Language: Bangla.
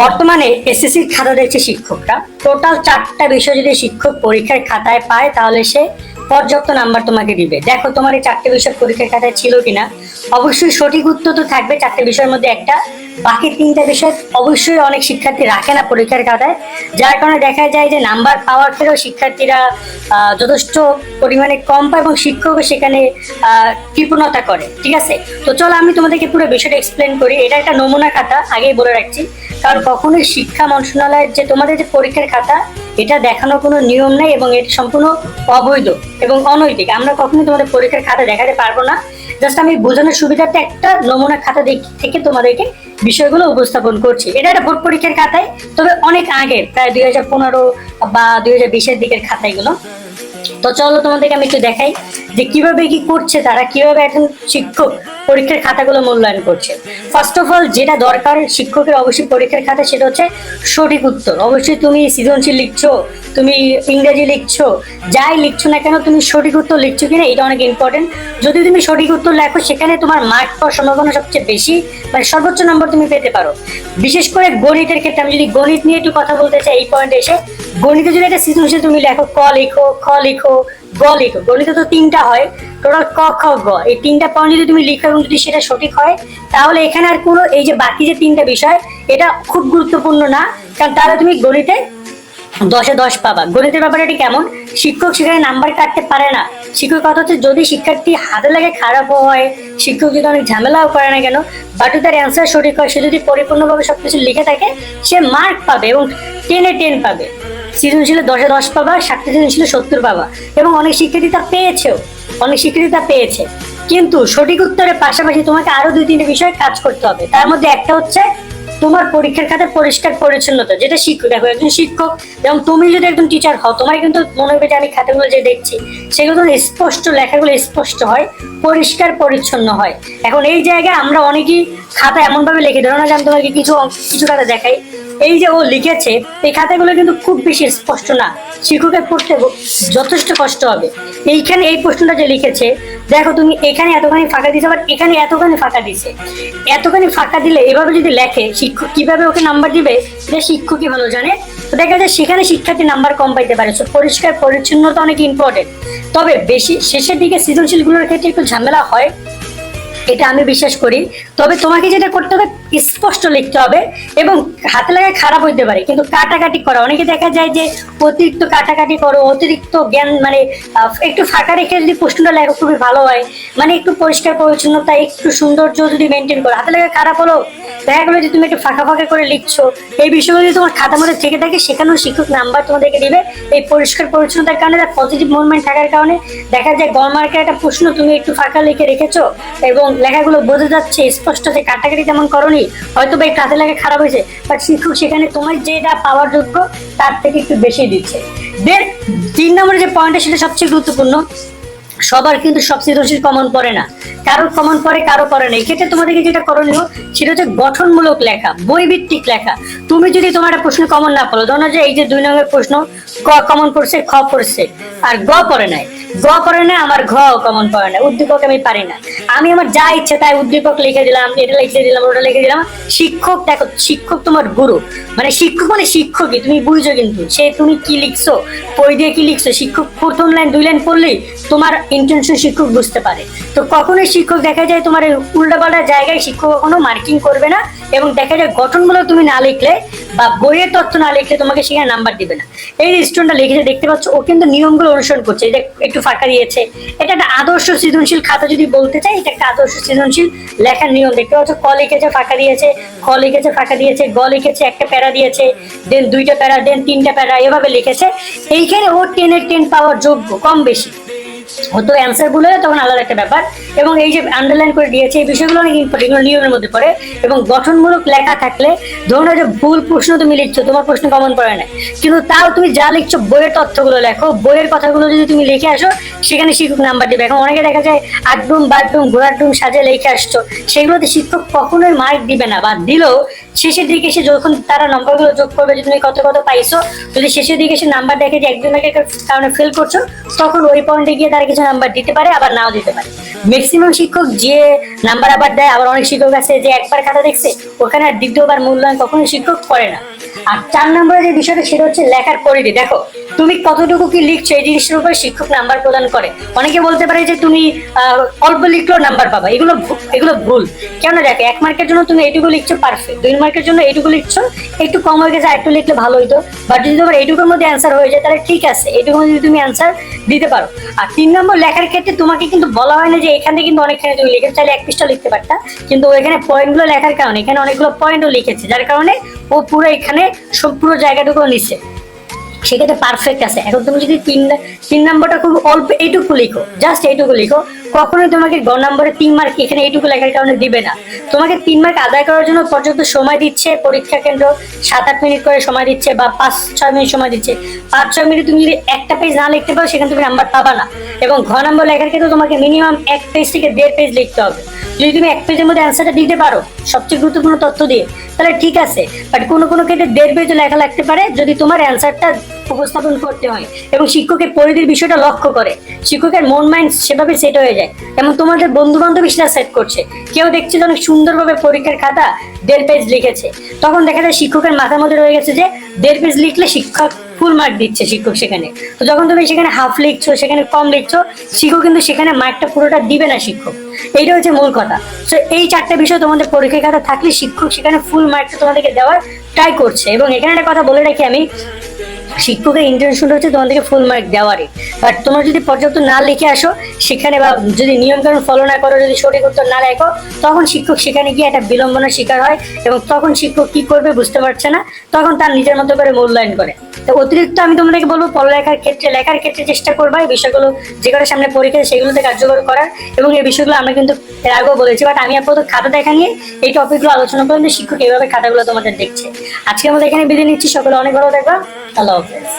বর্তমানে এসএসসির খাতা দেখছে শিক্ষকরা, টোটাল 4টা বিষয় যদি শিক্ষক পরীক্ষার খাতায় পায় তাহলে সে পর্যাপ্ত নাম্বার তোমাকে দিবে। দেখো তোমার এই 4টে বিষয় পরীক্ষার খাতায় ছিল কিনা। অবশ্যই সঠিক উত্তর তো থাকবে 4টে বিষয়ের মধ্যে একটা, বাকি 3টা বিষয় অবশ্যই অনেক শিক্ষার্থী রাখে না পরীক্ষার খাতায়, যার কারণে দেখা যায় যে নাম্বার পাওয়ার ক্ষেত্রেও শিক্ষার্থীরা যথেষ্ট পরিমাণে কম পায় এবং শিক্ষকও সেখানে কৃপণতা করে। ঠিক আছে, তো চলো আমি তোমাদেরকে পুরো বিষয়টা এক্সপ্লেন করি। এটা একটা নমুনা খাতা, আগেই বলে রাখছি, কারণ কখনোই শিক্ষা মন্ত্রণালয়ের যে তোমাদের যে পরীক্ষার খাতা এটা দেখানোর কোনো নিয়ম নেই এবং এটা সম্পূর্ণ অবৈধ এবং অনৈতিক। আমরা কখনোই তোমাদের পরীক্ষার খাতা দেখাতে পারবো না। জাস্ট আমি বোঝানোর সুবিধার্থে একটা নমুনা খাতা থেকে তোমাদেরকে বিষয়গুলো উপস্থাপন করছি। এটা একটা বোর্ড পরীক্ষার খাতায়, তবে অনেক আগের, প্রায় 2015 বা 2020-এর দিকের খাতা এগুলো। তো চলো তোমাদেরকে আমি একটু দেখাই যে কিভাবে কি করছে তারা, কিভাবে এখন শিক্ষক পরীক্ষার খাতাগুলো মূল্যায়ন করছে। ফার্স্ট অফ অল যেটা দরকার শিক্ষকের অবশ্যই পরীক্ষার খাতা, সেটা হচ্ছে সঠিক উত্তর। অবশ্যই তুমি সৃজনশীল লিখছো, তুমি ইংরেজি লিখছো, যাই লিখছো না কেন তুমি সঠিক উত্তর লিখছো কিনা এটা অনেক ইম্পর্টেন্ট। যদি তুমি সঠিক উত্তর লেখো সেখানে তোমার মার্ক পাওয়ার সম্ভাবনা সবচেয়ে বেশি, মানে সর্বোচ্চ নম্বর তুমি পেতে পারো। বিশেষ করে গণিতের ক্ষেত্রে আমি যদি গণিত নিয়ে একটু কথা বলতে চাই এই পয়েন্টে এসে, গণিতে যদি একটা সৃজনশীল তুমি লেখো, ক লিখো, খ লিখো, গ লিখো, গণিতে তো 3টা হয় টোটাল, ক খ গ, এই 3টা পয়েন্ট যদি তুমি লিখো এবং যদি সেটা সঠিক হয় তাহলে এখানে আর কোনো এই যে বাকি যে 3টা বিষয় এটা খুব গুরুত্বপূর্ণ না, কারণ তাহলে তুমি গণিতে 10-এ 10 পাবা। গণিতের ব্যাপারে এটি কেমন, শিক্ষক সেখানে নাম্বার কাটতে পারে না। শিক্ষক কথা হচ্ছে যদি শিক্ষার্থী হাতে লাগে খারাপ হয়, শিক্ষক যদি অনেক ঝামেলাও করে না কেন, বাট তার অ্যান্সার সঠিক হয়, সে যদি পরিপূর্ণভাবে সবকিছু লিখে থাকে সে মার্ক পাবে এবং 10-এ 10 পাবে। সৃজনশীলে 10-এ 10 পাবা, 60টা সৃজনশীলে 70 পাবা, এবং অনেক শিক্ষার্থী তা পেয়েছেও, অনেক শিক্ষার্থী তা পেয়েছে। কিন্তু সঠিক উত্তরের পাশাপাশি তোমাকে আরো 2-3টে বিষয় কাজ করতে হবে। তার মধ্যে একটা হচ্ছে তোমার পরীক্ষার খাতে পরিষ্কার পরিচ্ছন্নতা। যেটা শিক্ষক, দেখো একজন শিক্ষক এবং তুমি যদি একজন টিচার হও, তোমার কিন্তু মনে হবে যে আমি খাতাগুলো যে দেখছি সেগুলো স্পষ্ট, লেখাগুলো স্পষ্ট হয়, পরিষ্কার পরিচ্ছন্ন হয়। এখন এই জায়গায় আমরা অনেকেই খাতা এমন ভাবে লিখি, ধরো না যে আমি তোমাকে কিছু কিছু খাতা দেখাই, এই যে ও লিখেছে এই খাতাগুলো কিন্তু খুব বেশি স্পষ্ট না, শিক্ষকের পড়তে যথেষ্ট কষ্ট হবে। এইখানে এই প্রশ্নটা যে লিখেছে, দেখো তুমি এখানে এতখানি ফাঁকা দিছে, আবার এখানে এতখানি ফাঁকা দিছে, এতখানি ফাঁকা দিলে এভাবে যদি লেখে শিক্ষক কিভাবে ওকে নাম্বার দিবে এটা শিক্ষকই ভালো জানে। তো দেখা যায় সেখানে শিক্ষার্থী নাম্বার কম পাইতে পারে। পরিষ্কার পরিচ্ছন্নতা অনেক ইম্পর্টেন্ট, তবে বেশি শেষের দিকে সৃজনশীল গুলোর ক্ষেত্রে একটু ঝামেলা হয়, এটা আমি বিশ্বাস করি। তবে তোমাকে যেটা করতে হবে স্পষ্ট লিখতে হবে, এবং হাতে লাগায় খারাপ হইতে পারে কিন্তু কাটাকাটি করা, অনেকে দেখা যায় যে অতিরিক্ত কাটাকাটি করো, অতিরিক্ত জ্ঞান, মানে একটু ফাঁকা রেখে যদি প্রশ্নটা লেখো খুবই ভালো হয়। মানে একটু পরিষ্কার পরিচ্ছন্নতা, একটু সৌন্দর্য যদি মেনটেন করো, হাতে লাগায় খারাপ হলো, দেখা গেলো যে তুমি একটু ফাঁকা ফাঁকা করে লিখছো, এই বিষয়গুলো যদি তোমার খাতার মধ্যে থেকে থাকে সেখানেও শিক্ষক নাম্বার তোমাদেরকে দিবে। এই পরিষ্কার পরিচ্ছন্নতার কারণে, পজিটিভ মুভমেন্ট থাকার কারণে দেখা যায় গড়মার্কের একটা প্রশ্ন তুমি একটু ফাঁকা লিখে রেখেছো এবং লেখাগুলো বোঝা যাচ্ছে স্পষ্ট, যে কাটাকাটি তেমন করনি, হয়তো বা একটু হাতে লেখা খারাপ হয়েছে, বাট শিক্ষক সেখানে তোমার যেটা পাওয়ার যোগ্য তার থেকে একটু বেশি দিচ্ছে। দেন 3 নম্বরের যে পয়েন্টটা সেটা সবচেয়ে গুরুত্বপূর্ণ। সবার কিন্তু সব সৃজনশীল কমন পড়ে না, কারোর কমন পড়ে কারো পড়ে না। এক্ষেত্রে তোমাদেরকে যেটা করণীয় সেটা হচ্ছে গঠনমূলক লেখা, বইভিত্তিক লেখা। তুমি যদি তোমার একটা প্রশ্ন কমন না পড়ো, ধরো যে এই যে 2 নম্বরের প্রশ্ন, ক কমন পড়ছে, খ পড়ছে আর গ পড়ে নাই, গ পড়ে না, আমার ঘ কমন পড়ে না, উদ্দীপক আমি পারি না, আমি আমার যা ইচ্ছে তাই উদ্দীপক লিখে দিলাম, এটা লিখে দিলাম, ওটা লিখে দিলাম। শিক্ষক, দেখো শিক্ষক তোমার গুরু, মানে শিক্ষক মানে শিক্ষকই, তুমি বুঝছো কিন্তু সে তুমি কি লিখছো, বই দিয়ে কি লিখছো, শিক্ষক প্রথম লাইন 2 লাইন পড়লেই তোমার ইন্টেনশন শিক্ষক বুঝতে পারে। তো কখনোই শিক্ষক দেখা যায় তোমার উল্টাপাল্টা জায়গায় শিক্ষক কখনো মার্কিং করবে না, এবং দেখা যায় গঠনমূলক তুমি না লিখলে বা বইয়ের তথ্য না লিখলে তোমাকে সেখানে নাম্বার দিবে না। এই স্টুডেন্টটা লিখেছে দেখতে পাচ্ছ, ও কিন্তু নিয়মগুলো অনুসরণ করছে, যে একটু ফাঁকা দিয়েছে, এটা একটা আদর্শ সৃজনশীল খাতা যদি বলতে চাই, এটা একটা আদর্শ সৃজনশীল লেখার নিয়ম। দেখতে পাচ্ছ, ক লিখেছে ফাঁকা দিয়েছে, খ লিখেছে ফাঁকা দিয়েছে, গ লিখেছে একটা প্যারা দিয়েছে, দেন 2টা প্যারা, দেন 3টা প্যারা, এভাবে লিখেছে। এইখানে ও 10-এর 10 পাওয়ার যোগ্য, কম বেশি হতো অ্যান্সার গুলো তখন আলাদা একটা ব্যাপার। এবং এই যে আন্ডারলাইন করে দিয়েছে এই বিষয়গুলো অনেক ইম্পর্টেন্ট, নিয়মের মধ্যে পড়ে। এবং গঠনমূলক লেখা থাকলে, ধরুন যে ভুল প্রশ্ন তুমি লিখছো, তোমার প্রশ্ন কমন পড়ে না, কিন্তু তাও তুমি যা লিখছো বইয়ের তথ্যগুলো লেখো, বইয়ের কথাগুলো যদি তুমি লিখে আসো সেখানে শিক্ষক নাম্বার দেবে। এখন অনেকে দেখা যায় আড্ডুম বাড্ডুম ঘোড়ার ডুম সাজে লিখে আসছো, সেগুলোতে শিক্ষক কখনোই মার্ক দিবে না, বা দিলেও শেষের দিকে এসে যখন তারা নম্বরগুলো যোগ করবে যে তুমি কত কত পাইছো, যদি শেষের দিকে এসে নাম্বার দেখে যে একজন একের কারণে ফেল করছো, তখন ওই পয়েন্টে গিয়ে তারা কিছু নাম্বার দিতে পারে, আবার নাও দিতে পারে। ম্যাক্সিমাম শিক্ষক যে নাম্বার আবার দেয়, আবার অনেক শিক্ষক আছে যে একবার খাতা দেখছে, ওখানে আর দ্বিতীয়বার মূল্যায়ন কখনো শিক্ষক করে না। আর 4 নম্বরের যে বিষয়টা সেটা হচ্ছে লেখার পরিধি। দেখো তুমি কতটুকু কি লিখছো এই জিনিসের উপর শিক্ষক নাম্বার প্রদান করে। অনেকে বলতে পারে যে তুমি অল্প লিখলেও নাম্বার পাবা, এগুলো ভুল। কেন দেখো 1 মার্কের জন্য তুমি এইটুকু লিখছো পারফেক্ট, 2 মার্কের জন্য এইটুকু লিখছো একটু কম হয়ে গেছে, একটু লিখলে ভালো হইতো। বাট যদি তোমার এইটুকুর মধ্যে অ্যান্সার হয়ে যায় তাহলে ঠিক আছে, এইটুকুর মধ্যে তুমি অ্যান্সার দিতে পারো। আর 3 নম্বর লেখার ক্ষেত্রে তোমাকে কিন্তু বলা হয় না যে এখানে কিন্তু অনেকখানি তুমি লিখে চাইলে 1 পৃষ্ঠা লিখতে পারতা, কিন্তু ওইখানে পয়েন্টগুলো লেখার কারণে এখানে অনেকগুলো পয়েন্টও লিখেছে, যার কারণে ও পুরো এখানে পুরো জায়গাটুকু নিচ্ছে, সেক্ষেত্রে পারফেক্ট আছে। এখন তুমি যদি 3 নম্বরটা খুব অল্প এইটুকু লিখো, জাস্ট এইটুকু লিখো, কখনোই তোমাকে গ নম্বরে 3 মার্ক এখানে এইটুকু লেখার কারণে দিবে না। তোমাকে 3 মার্ক আদায় করার জন্য পর্যাপ্ত সময় দিচ্ছে পরীক্ষা কেন্দ্র, 7-8 মিনিট করে সময় দিচ্ছে বা 5-6 মিনিট সময় দিচ্ছে। 5-6 মিনিট তুমি যদি একটা পেজ না লিখতে পারো সেখানে তুমি নাম্বার পাবা না। এবং ঘ নম্বর লেখার ক্ষেত্রে তোমাকে মিনিমাম 1 পেজ থেকে 1.5 পেজ লিখতে হবে। যদি তুমি 1 পেজের মধ্যে অ্যান্সারটা দিতে পারো সবচেয়ে গুরুত্বপূর্ণ তথ্য দিয়ে, তাহলে ঠিক আছে। বাট কোনো কোনো ক্ষেত্রে 1.5 পেজও লেখা লাগতে পারে যদি তোমার অ্যান্সারটা উপস্থাপন করতে হয় এবং শিক্ষকের পরিধির বিষয়টা লক্ষ্য করে, শিক্ষকের মন মাইন্ড সেভাবে সেট হয়ে যায়। এবং তোমাদের বন্ধু বান্ধবী সেটা সেট করছে, কেউ দেখছে যে অনেক সুন্দরভাবে পরীক্ষার খাতা 1.5 পেজ লিখেছে, তখন দেখা যায় শিক্ষকের মাথার মধ্যে রয়ে গেছে যে 1.5 পেজ লিখলে শিক্ষক ফুল মার্ক দিচ্ছে শিক্ষক সেখানে। তো যখন তুমি সেখানে হাফ লিখছো, সেখানে কম লিখছো, শিক্ষক কিন্তু সেখানে মার্কটা পুরোটা দিবে না শিক্ষক। এইটা হচ্ছে মূল কথা। তো এই 4টা বিষয় তোমাদের পরীক্ষার খাতা থাকলে শিক্ষক সেখানে ফুল মার্কটা তোমাদেরকে দেওয়ার ট্রাই করছে। এবং এখানে একটা কথা বলে রাখি আমি, শিক্ষকের ইন্টেনশন হচ্ছে তোমাদেরকে ফুল মার্ক দেওয়ারই। বাট তোমরা যদি পর্যাপ্ত না লিখে আসো সেখানে, বা যদি নিয়ম কানুন ফলো না করো, যদি সঠিক উত্তর না লেখো, তখন শিক্ষক সেখানে গিয়ে একটা বিড়ম্বনার শিকার হয় এবং তখন শিক্ষক কি করবে বুঝতে পারছে না, তখন তার নিজের মতো করে মূল্যায়ন করে। তো অতিরিক্ত আমি তোমাদেরকে বলবো লেখার ক্ষেত্রে চেষ্টা করবা এই বিষয়গুলো যেগুলো সামনে পরীক্ষা সেগুলোতে কার্যকর করার। এবং এই বিষয়গুলো আমরা কিন্তু এর আগেও বলেছি, বাট আমি আপাতত খাতা দেখা নিয়ে এই টপিকগুলো আলোচনা করলাম যে শিক্ষক এইভাবে খাতাগুলো তোমাদের দেখছে। আজকে আমাদের এখানে বিদায় নিচ্ছি, সকলে অনেক ভালো থাকবা, আল্লাহ হাফেজ।